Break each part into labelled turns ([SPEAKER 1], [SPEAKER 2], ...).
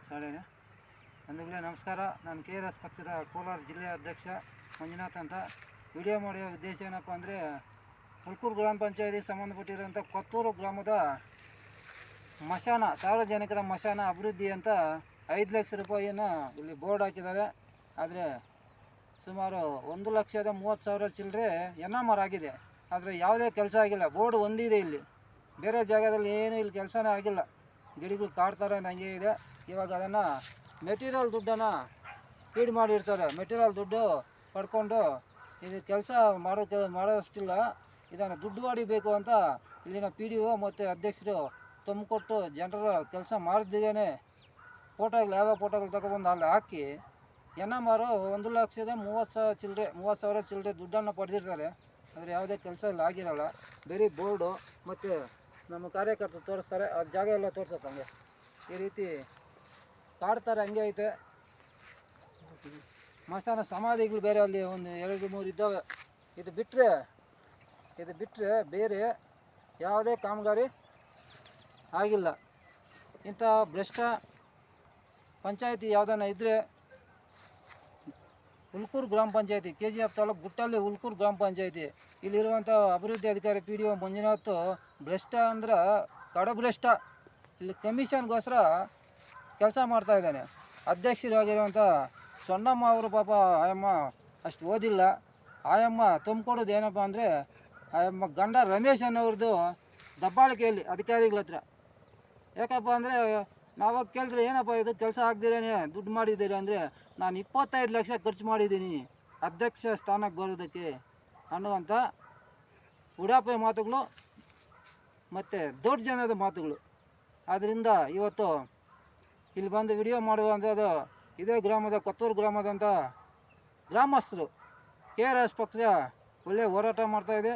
[SPEAKER 1] ಶಾಲೆನೇ ಅಂದಮೇಲೆ ನಮಸ್ಕಾರ. ನಾನು KRS ಪಕ್ಷದ ಕೋಲಾರ ಜಿಲ್ಲೆಯ ಅಧ್ಯಕ್ಷ ಮಂಜುನಾಥ್ ಅಂತ. ವಿಡಿಯೋ ಮಾಡುವ ಉದ್ದೇಶ ಏನಪ್ಪ ಅಂದರೆ, ಹುಲ್ಕೂರು ಗ್ರಾಮ ಪಂಚಾಯತಿ ಸಂಬಂಧಪಟ್ಟಿರೋಂಥ ಕೊತ್ತೂರು ಗ್ರಾಮದ ಮಶಾನ, ಸಾರ್ವಜನಿಕರ ಮಶಾನ ಅಭಿವೃದ್ಧಿ ಅಂತ 5 ಲಕ್ಷ ರೂಪಾಯಿಯನ್ನು ಇಲ್ಲಿ ಬೋರ್ಡ್ ಹಾಕಿದ್ದಾರೆ. ಆದರೆ ಸುಮಾರು 1,30,30,000 ಚಿಲ್ಲರೆ NMR ಆಗಿದೆ. ಆದರೆ ಯಾವುದೇ ಕೆಲಸ ಆಗಿಲ್ಲ. ಬೋರ್ಡ್ ಒಂದಿದೆ ಇಲ್ಲಿ, ಬೇರೆ ಜಾಗದಲ್ಲಿ ಏನು ಇಲ್ಲಿ ಕೆಲಸನೇ ಆಗಿಲ್ಲ. ಗಿಡಗಳು ಕಾಡ್ತಾರೆ ನನಗೆ ಇದೆ. ಇವಾಗ ಅದನ್ನು ಮೆಟೀರಿಯಲ್ ದುಡ್ಡನ್ನು ಫೀಡ್ ಮಾಡಿರ್ತಾರೆ. ಮೆಟೀರಿಯಲ್ ದುಡ್ಡು ಪಡ್ಕೊಂಡು ಇದು ಕೆಲಸ ಮಾಡೋಷ್ಟಿಲ್ಲ. ಇದನ್ನು ದುಡ್ಡು ಹೊಡಿಬೇಕು ಅಂತ ಇಲ್ಲಿನ PDO ಮತ್ತು ಅಧ್ಯಕ್ಷರು ತುಂಬಿಕೊಟ್ಟು ಜನರ ಕೆಲಸ ಮಾಡಿದ್ದೇನೆ. ಫೋಟೋಗಳು ಯಾವ ಫೋಟೋಗಳು ತಗೊಬಂದು ಅಲ್ಲಿ ಹಾಕಿ NMR 1,30,000 ಚಿಲ್ಲರೆ ದುಡ್ಡನ್ನು ಪಡೆದಿರ್ತಾರೆ. ಆದರೆ ಯಾವುದೇ ಕೆಲಸ ಇಲ್ಲಿ ಆಗಿರಲ್ಲ. ಬರೀ ಬೋರ್ಡು ಮತ್ತು ನಮ್ಮ ಕಾರ್ಯಕರ್ತರು ತೋರಿಸ್ತಾರೆ. ಆ ಜಾಗ ಎಲ್ಲ ತೋರಿಸಪ್ಪ. ಹಂಗೆ ಈ ರೀತಿ ಕಾಡ್ತಾರೆ, ಹಂಗೆ ಐತೆ. ಮಸಾನ ಸಮಾಧಿಗಳು ಬೇರೆ ಅಲ್ಲಿ 1, 2, 3 ಇದ್ದಾವೆ. ಇದು ಬಿಟ್ಟರೆ ಬೇರೆ ಯಾವುದೇ ಕಾಮಗಾರಿ ಆಗಿಲ್ಲ. ಇಂಥ ಭ್ರಷ್ಟ ಪಂಚಾಯತಿ ಯಾವುದನ್ನ ಇದ್ದರೆ ಹುಲ್ಕೂರು ಗ್ರಾಮ ಪಂಚಾಯತಿ, KGF ತಾಲೂಕು ಗುಟ್ಟಲ್ಲಿ ಹುಲ್ಕೂರು ಗ್ರಾಮ ಪಂಚಾಯತಿ. ಇಲ್ಲಿರುವಂಥ ಅಭಿವೃದ್ಧಿ ಅಧಿಕಾರಿ PDO ಮಂಜುನಾಥ್ ಭ್ರಷ್ಟ ಅಂದ್ರೆ ಕಡಭ್ರಷ್ಟ. ಇಲ್ಲಿ ಕಮಿಷನ್ಗೋಸ್ಕರ ಕೆಲಸ ಮಾಡ್ತಾಯಿದ್ದಾನೆ. ಅಧ್ಯಕ್ಷರಾಗಿರುವಂಥ ಸೊನ್ನಮ್ಮ ಅವರು ಪಾಪ ಆಯಮ್ಮ ಅಷ್ಟು ಓದಿಲ್ಲ. ಆಯಮ್ಮ ತುಂಬಿಕೊಡೋದು ಏನಪ್ಪ ಅಂದರೆ, ಆಯಮ್ಮ ಗಂಡ ರಮೇಶ್ ಅನ್ನೋರ್ದು ದಬ್ಬಾಳಿಕೆಯಲ್ಲಿ ಅಧಿಕಾರಿಗಳ ಹತ್ರ. ಯಾಕಪ್ಪ ಅಂದರೆ, ನಾವು ಕೇಳಿದ್ರೆ ಏನಪ್ಪ ಇದು ಕೆಲಸ ಆಗ್ದಿರೇನೆ ದುಡ್ಡು ಮಾಡಿದ್ದೀರಿ ಅಂದರೆ, ನಾನು 25 ಲಕ್ಷ ಖರ್ಚು ಮಾಡಿದ್ದೀನಿ ಅಧ್ಯಕ್ಷ ಸ್ಥಾನಕ್ಕೆ ಬರೋದಕ್ಕೆ ಅನ್ನುವಂಥ ಉಡಾಪೆ ಮಾತುಗಳು ಮತ್ತು ದೊಡ್ಡ ಜನದ ಮಾತುಗಳು. ಆದ್ದರಿಂದ ಇವತ್ತು ಇಲ್ಲಿ ಬಂದು ವಿಡಿಯೋ ಮಾಡುವಂಥದ್ದು ಇದೇ ಗ್ರಾಮದ ಕೊತ್ತೂರು ಗ್ರಾಮದಂಥ ಗ್ರಾಮಸ್ಥರು KRS ಪಕ್ಷ ಒಳ್ಳೆಯ ಹೋರಾಟ ಮಾಡ್ತಾಯಿದೆ.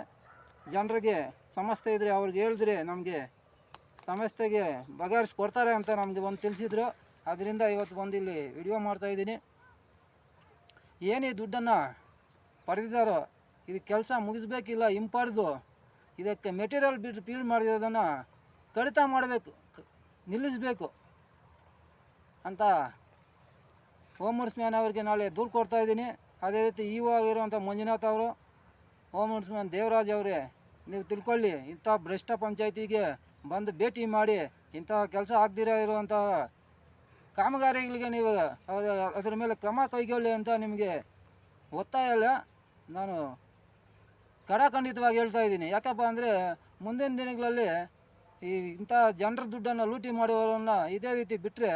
[SPEAKER 1] ಜನರಿಗೆ ಸಮಸ್ಯೆ ಇದ್ದರೆ ಅವ್ರಿಗೆ ಹೇಳಿದ್ರೆ ನಮಗೆ ಸಮಸ್ಯೆಗೆ ಬಗೆಹರಿಸ್ಕೊಡ್ತಾರೆ ಅಂತ ನಮಗೆ ಒಂದು ತಿಳಿಸಿದ್ರು. ಅದರಿಂದ ಇವತ್ತು ಬಂದು ಇಲ್ಲಿ ವಿಡಿಯೋ ಮಾಡ್ತಾಯಿದ್ದೀನಿ. ಏನು ಈ ದುಡ್ಡನ್ನು ಪಡೆದಿದ್ದಾರೋ ಇದು ಕೆಲಸ ಮುಗಿಸ್ಬೇಕಿಲ್ಲ, ಹಿಂಪಡೆದು ಇದಕ್ಕೆ ಮೆಟೀರಿಯಲ್ ಬಿಟ್ಟು ಫೀಲ್ಡ್ ಮಾಡಿರೋದನ್ನು ಕಡಿತ ಮಾಡಬೇಕು, ನಿಲ್ಲಿಸಬೇಕು ಅಂತ ಓಮರ್ಸ್ಮ್ಯಾನ್ ಅವರಿಗೆ ನಾಳೆ ದೂರು ಕೊಡ್ತಾಯಿದ್ದೀನಿ. ಅದೇ ರೀತಿ EO ಆಗಿರುವಂಥ ಮಂಜುನಾಥ್ ಅವರು, ಓಮರ್ಸ್ಮ್ಯಾನ್ ದೇವರಾಜ್ ಅವರೇ, ನೀವು ತಿಳ್ಕೊಳ್ಳಿ, ಇಂಥ ಭ್ರಷ್ಟ ಪಂಚಾಯತಿಗೆ ಬಂದು ಭೇಟಿ ಮಾಡಿ ಇಂಥ ಕೆಲಸ ಆಗದಿರೋ ಇರುವಂಥ ಕಾಮಗಾರಿಗಳಿಗೆ ನೀವು ಅದರ ಮೇಲೆ ಕ್ರಮ ಕೈಗೊಳ್ಳಿ ಅಂತ ನಿಮಗೆ ಒತ್ತಾಯ ನಾನು ಖಡಾಖಂಡಿತವಾಗಿ ಹೇಳ್ತಾಯಿದ್ದೀನಿ. ಯಾಕಪ್ಪ ಅಂದರೆ, ಮುಂದಿನ ದಿನಗಳಲ್ಲಿ ಇಂಥ ಜನರ ದುಡ್ಡನ್ನು ಲೂಟಿ ಮಾಡುವವರನ್ನು ಇದೇ ರೀತಿ ಬಿಟ್ಟರೆ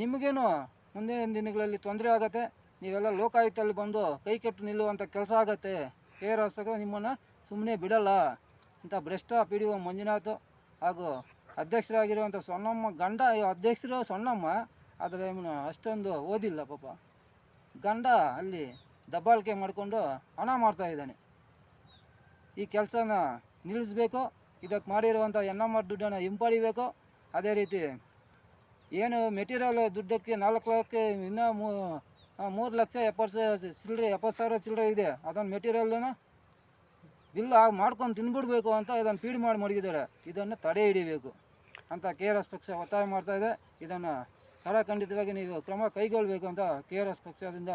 [SPEAKER 1] ನಿಮಗೇನು ಮುಂದಿನ ದಿನಗಳಲ್ಲಿ ತೊಂದರೆ ಆಗುತ್ತೆ. ನೀವೆಲ್ಲ ಲೋಕಾಯುಕ್ತಲ್ಲಿ ಬಂದು ಕೈ ಕೆಟ್ಟು ನಿಲ್ಲುವಂಥ ಕೆಲಸ ಆಗುತ್ತೆ. KRS ನಿಮ್ಮನ್ನು ಸುಮ್ಮನೆ ಬಿಡಲ್ಲ. ಇಂಥ ಭ್ರಷ್ಟ PDO ಮಂಜುನಾಥ್ ಹಾಗೂ ಅಧ್ಯಕ್ಷರಾಗಿರುವಂಥ ಸೊನ್ನಮ್ಮ ಗಂಡ, ಅಧ್ಯಕ್ಷರು ಸೊನ್ನಮ್ಮ, ಆದರೆ ಇವನು ಅಷ್ಟೊಂದು ಓದಿಲ್ಲ ಪಾಪ. ಗಂಡ ಅಲ್ಲಿ ದಬ್ಬಾಳಿಕೆ ಮಾಡಿಕೊಂಡು ಹಣ ಮಾಡ್ತಾಯಿದ್ದಾನೆ. ಈ ಕೆಲಸನ ನಿಲ್ಲಿಸಬೇಕು. ಇದಕ್ಕೆ ಮಾಡಿರುವಂಥ NMR ದುಡ್ಡನ್ನು ಹಿಂಪಡಿಬೇಕು. ಅದೇ ರೀತಿ ಏನು ಮೆಟೀರಿಯಲ್ ದುಡ್ಡಕ್ಕೆ 4 ಲಕ್ಷಕ್ಕೆ ಇನ್ನೂ 3,70,000 ಚಿಲ್ಲರೆ ಇದೆ. ಅದನ್ನು ಮೆಟೀರಿಯಲ್ನ ಬಿಲ್ ಮಾಡ್ಕೊಂಡು ತಿಂದ್ಬಿಡ್ಬೇಕು ಅಂತ ಇದನ್ನು ಫೀಡ್ ಮಾಡಿ ಮಡಗಿದ್ದಾರೆ. ಇದನ್ನು ತಡೆ ಹಿಡಿಬೇಕು ಅಂತ KRS ಪಕ್ಷ ಒತ್ತಾಯ ಮಾಡ್ತಾಯಿದೆ. ಇದನ್ನು ಖಂಡಿತವಾಗಿ ನೀವು ಕ್ರಮ ಕೈಗೊಳ್ಳಬೇಕು ಅಂತ KRS ಪಕ್ಷದಿಂದ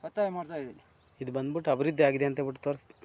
[SPEAKER 1] ಒತ್ತಾಯ ಮಾಡ್ತಾಯಿದ್ದೀನಿ.
[SPEAKER 2] ಇದು ಬಂದ್ಬಿಟ್ಟು ಅಭಿವೃದ್ಧಿ ಆಗಿದೆ ಅಂತ ಬಿಟ್ಟು ತೋರಿಸ್ತೀನಿ.